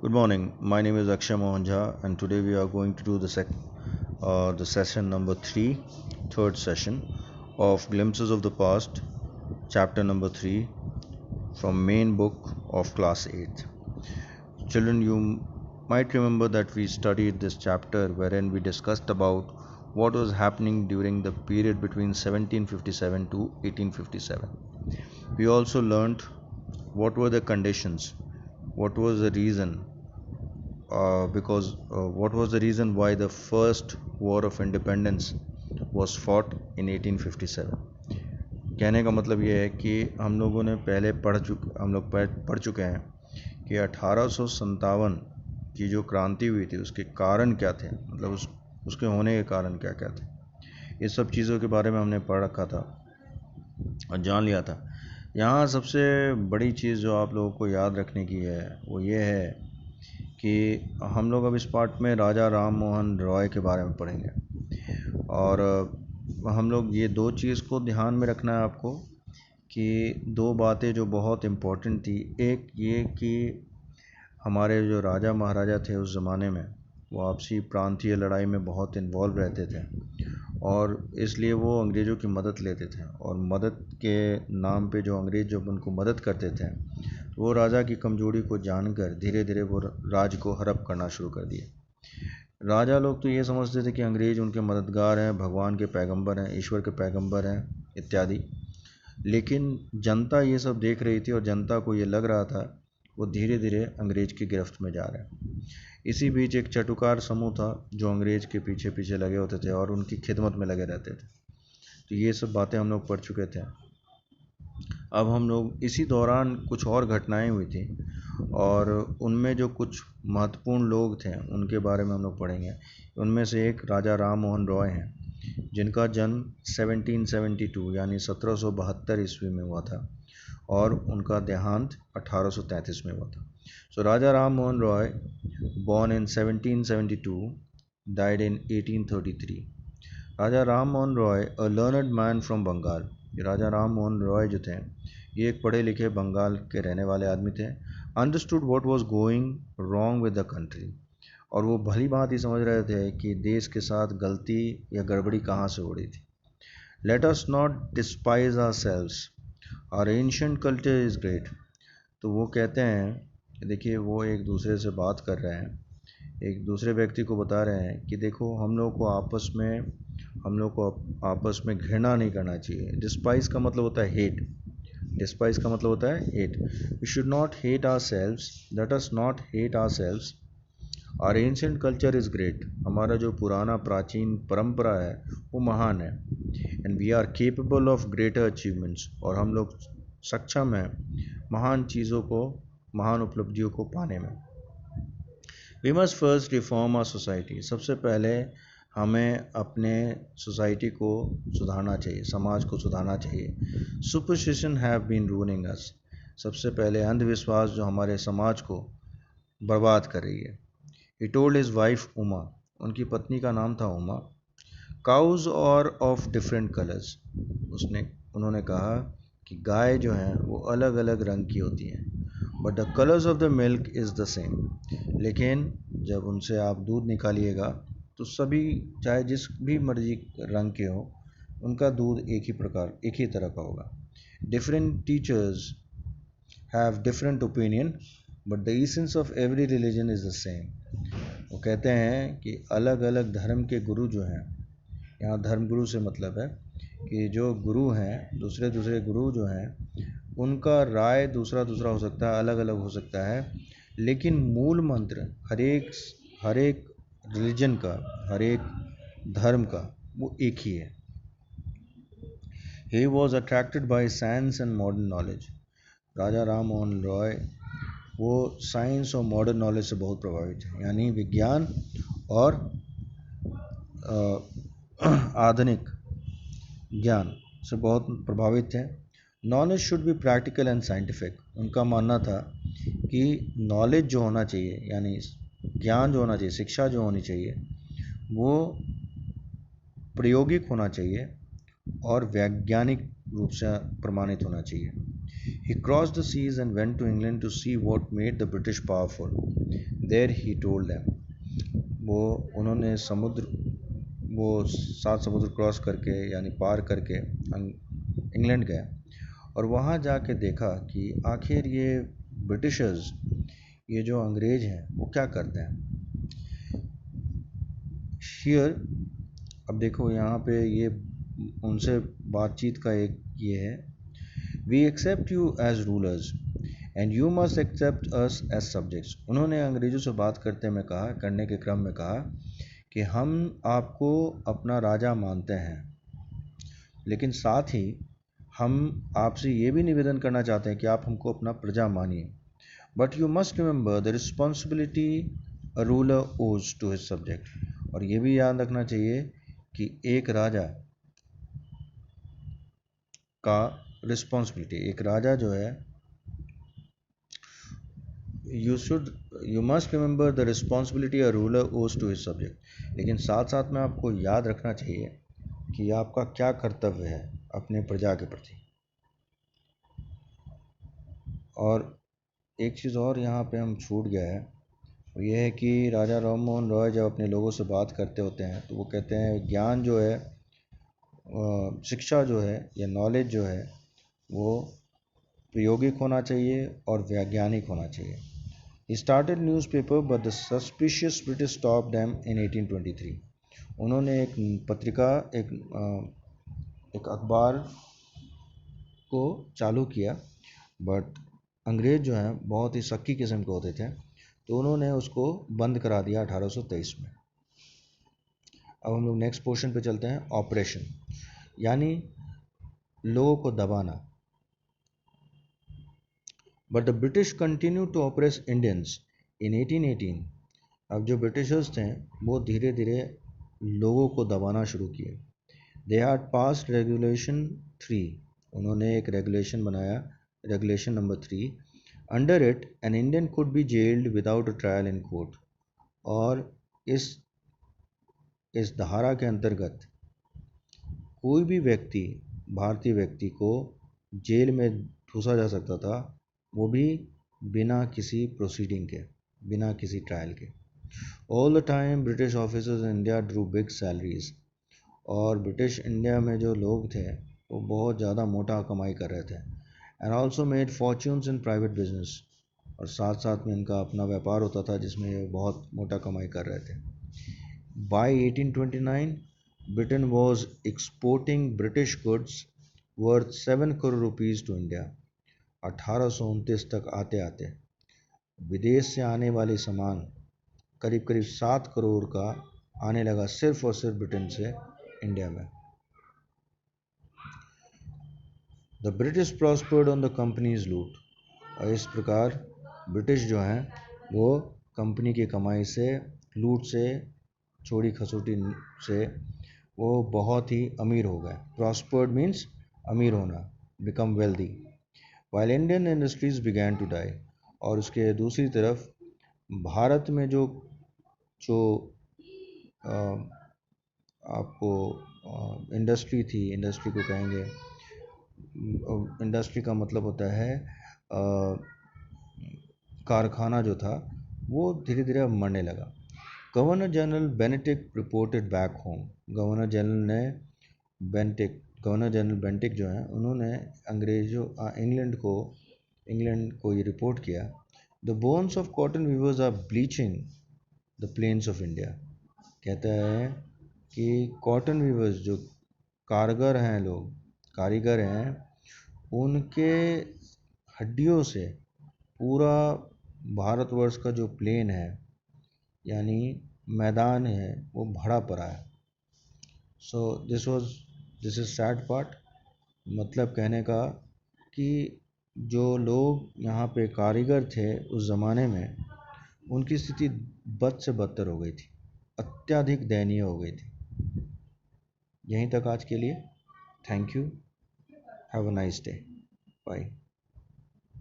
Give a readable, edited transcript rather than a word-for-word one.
Good morning. My name is Akshay Mohan Jha, and today we are going to do the session number three, third session of Glimpses of the Past, chapter number 3, from main book of class 8th. Children, you might remember that we studied this chapter wherein we discussed about what was happening during the period between 1757 to 1857. We also learned what were the conditions, what was the reason because what was the reason why the first war of independence was fought in 1857। कहने का मतलब ये है कि हम लोगों ने पहले हम लोग पढ़ चुके हैं कि 1857 की जो क्रांति हुई थी उसके कारण क्या थे, मतलब उसके होने के कारण क्या क्या थे, ये सब चीज़ों के बारे में हमने पढ़ रखा था और जान लिया था। यहाँ सबसे बड़ी चीज़ जो आप लोगों को याद रखने की है वो ये है कि हम लोग अब इस पार्ट में राजा राम मोहन रॉय के बारे में पढ़ेंगे और हम लोग ये दो चीज़ को ध्यान में रखना है आपको कि दो बातें जो बहुत इम्पोर्टेंट थी। एक ये कि हमारे जो राजा महाराजा थे उस ज़माने में वो आपसी प्रांतीय लड़ाई में बहुत इन्वॉल्व रहते थे और इसलिए वो अंग्रेज़ों की मदद लेते थे और मदद के नाम पे जो अंग्रेज़ जब उनको मदद करते थे वो राजा की कमजोरी को जानकर धीरे धीरे वो राज को हड़प करना शुरू कर दिए। राजा लोग तो ये समझते थे कि अंग्रेज़ उनके मददगार हैं, भगवान के पैगंबर हैं, ईश्वर के पैगंबर हैं इत्यादि, लेकिन जनता ये सब देख रही थी और जनता को ये लग रहा था वो धीरे धीरे अंग्रेज़ की गिरफ्त में जा रहे हैं। इसी बीच एक चटुकार समूह था जो अंग्रेज़ के पीछे पीछे लगे होते थे और उनकी खिदमत में लगे रहते थे। तो ये सब बातें हम लोग पढ़ चुके थे। अब हम लोग इसी दौरान कुछ और घटनाएं हुई थी और उनमें जो कुछ महत्वपूर्ण लोग थे उनके बारे में हम लोग पढ़ेंगे। उनमें से एक राजा राम मोहन रॉय हैं जिनका जन्म 1772 यानी 1772 ईस्वी में हुआ था और उनका देहांत 1833 में हुआ था। So Raja Ram Mohan Roy born in 1772 died in 1833। Raja Ram Mohan Roy a learned man from Bengal. Raja Ram Mohan Roy जो थे ये एक पढ़े लिखे बंगाल के रहने वाले आदमी थे। Understood what was going wrong with the country, और वो भली बात ही समझ रहे थे कि देश के साथ गलती या गड़बड़ी कहाँ से हो रही थी। Let us not despise ourselves, our ancient culture is great. तो वो कहते हैं, देखिए वो एक दूसरे से बात कर रहे हैं, एक दूसरे व्यक्ति को बता रहे हैं कि देखो हम लोग को आपस में घृणा नहीं करना चाहिए। डिस्पाइज का मतलब होता है हेट, डिस्पाइज का मतलब होता है hate. We should not hate ourselves, let us not hate ourselves, our ancient culture is great. हमारा जो पुराना प्राचीन परंपरा है वो महान है। And we are capable of greater achievements, और हम लोग सक्षम हैं महान चीज़ों को, महान उपलब्धियों को पाने में। We must first reform our society. सबसे पहले हमें अपने सोसाइटी को सुधारना चाहिए, समाज को सुधारना चाहिए। सुपरस्टिशन हैव बीन रूलिंग अस। सबसे पहले अंधविश्वास जो हमारे समाज को बर्बाद कर रही है। He told his wife Uma, उनकी पत्नी का नाम था उमा, काउज और ऑफ डिफरेंट कलर्स। उन्होंने कहा कि गाय जो हैं वो अलग अलग रंग की होती हैं, but the colours of the milk is the same. लेकिन जब उनसे आप दूध निकालिएगा तो सभी, चाहे जिस भी मर्जी रंग के हो, उनका दूध एक ही तरह का होगा। Different teachers have different opinion, but the essence of every religion is the same. वो कहते हैं कि अलग अलग धर्म के गुरु जो हैं, यहाँ धर्म गुरु से मतलब है कि जो गुरु हैं, दूसरे दूसरे गुरु जो हैं, उनका राय दूसरा दूसरा हो सकता है, अलग अलग हो सकता है, लेकिन मूल मंत्र हर एक रिलीजन का, हर एक धर्म का वो एक ही है। He was attracted by science and modern knowledge. Raja Ram Mohan Roy वो साइंस और मॉडर्न नॉलेज से बहुत प्रभावित है, यानी विज्ञान और आधुनिक ज्ञान से बहुत प्रभावित है। Knowledge should be practical and scientific. उनका मानना था कि नॉलेज जो होना चाहिए, यानी ज्ञान जो होना चाहिए, शिक्षा जो होनी चाहिए, वो प्रायोगिक होना चाहिए और वैज्ञानिक रूप से प्रमाणित होना चाहिए। He crossed the seas and went to England to see what made the British powerful. There he told them. उन्होंने वो 7 समुद्र क्रॉस करके यानी पार करके इंग्लैंड गए और वहाँ जाके देखा कि आखिर ये ब्रिटिशर्स, ये जो अंग्रेज हैं, वो क्या करते हैं। हियर अब देखो यहाँ पे ये उनसे बातचीत का एक ये है, we accept you as rulers and you must accept us as subjects. उन्होंने अंग्रेज़ों से बात करने के क्रम में कहा कि हम आपको अपना राजा मानते हैं, लेकिन साथ ही हम आपसे ये भी निवेदन करना चाहते हैं कि आप हमको अपना प्रजा मानिए। But you must remember the responsibility a ruler ओज टू हिज सब्जेक्ट। और ये भी याद रखना चाहिए कि एक राजा का रिस्पॉन्सिबिलिटी, एक राजा जो है, you must remember the responsibility a ruler ओज टू हिज सब्जेक्ट। लेकिन साथ साथ में आपको याद रखना चाहिए कि आपका क्या कर्तव्य है अपने प्रजा के प्रति। और एक चीज़ और यहाँ पे हम छूट गया है, वो ये है कि राजा राम मोहन रॉय जब अपने लोगों से बात करते होते हैं तो वो कहते हैं ज्ञान जो है, शिक्षा जो है या नॉलेज जो है, वो प्रायोगिक होना चाहिए और वैज्ञानिक होना चाहिए। He started newspaper but the suspicious British stopped them in 1823. उन्होंने एक पत्रिका, एक अखबार को चालू किया, बट अंग्रेज़ जो हैं बहुत ही शक्की किस्म के होते थे, तो उन्होंने उसको बंद करा दिया 1823 में। अब हम लोग नेक्स्ट पोर्शन पे चलते हैं, ऑपरेशन यानी लोगों को दबाना। But the British continue to oppress Indians in 1818। अब जो ब्रिटिशर्स थे वो धीरे धीरे लोगों को दबाना शुरू किए। They had passed regulation 3। उन्होंने एक रेगुलेशन बनाया, regulation number 3। Under it an Indian could be gelled without a trial in court. और इस धारा के अंतर्गत कोई भी व्यक्ति, भारतीय व्यक्ति को जेल में ठूसा जा सकता था, वो भी बिना किसी प्रोसीडिंग के, बिना किसी ट्रायल के। All the time British officers in India Drew big salaries. और ब्रिटिश इंडिया में जो लोग थे वो बहुत ज़्यादा मोटा कमाई कर रहे थे। And also made fortunes in private business. और साथ साथ में इनका अपना व्यापार होता था जिसमें ये बहुत मोटा कमाई कर रहे थे। By 1829 Britain was exporting British goods worth 7 crore rupees to India. 1829 तक आते आते विदेश से आने वाली सामान करीब करीब 7 करोड़ का आने लगा सिर्फ और सिर्फ ब्रिटेन से इंडिया में। The British prospered on the companies लूट। और इस प्रकार ब्रिटिश जो हैं वो कंपनी की कमाई से, लूट से, चोरी खसोटी से वो बहुत ही अमीर हो गए। प्रॉस्पर्ड मीन्स अमीर होना, become wealthy. While Indian industries began to die. और उसके दूसरी तरफ भारत में जो आपको इंडस्ट्री थी, इंडस्ट्री को कहेंगे, इंडस्ट्री का मतलब होता है कारखाना जो था, वो धीरे धीरे मरने लगा। Governor general Bentinck reported back home. Governor general Bentinck जो हैं उन्होंने इंग्लैंड को ये रिपोर्ट किया, the bones of cotton weavers are bleaching the plains of India. कहता है कि कॉटन वीवर्स जो कारीगर हैं, उनके हड्डियों से पूरा भारतवर्ष का जो प्लेन है यानी मैदान है वो भरा पड़ा है। So this is sad part. मतलब कहने का कि जो लोग यहाँ पे कारीगर थे उस ज़माने में, उनकी स्थिति बद से बदतर हो गई थी, अत्यधिक दयनीय हो गई थी। यहीं तक आज के लिए। Thank you. Have a nice day. Bye.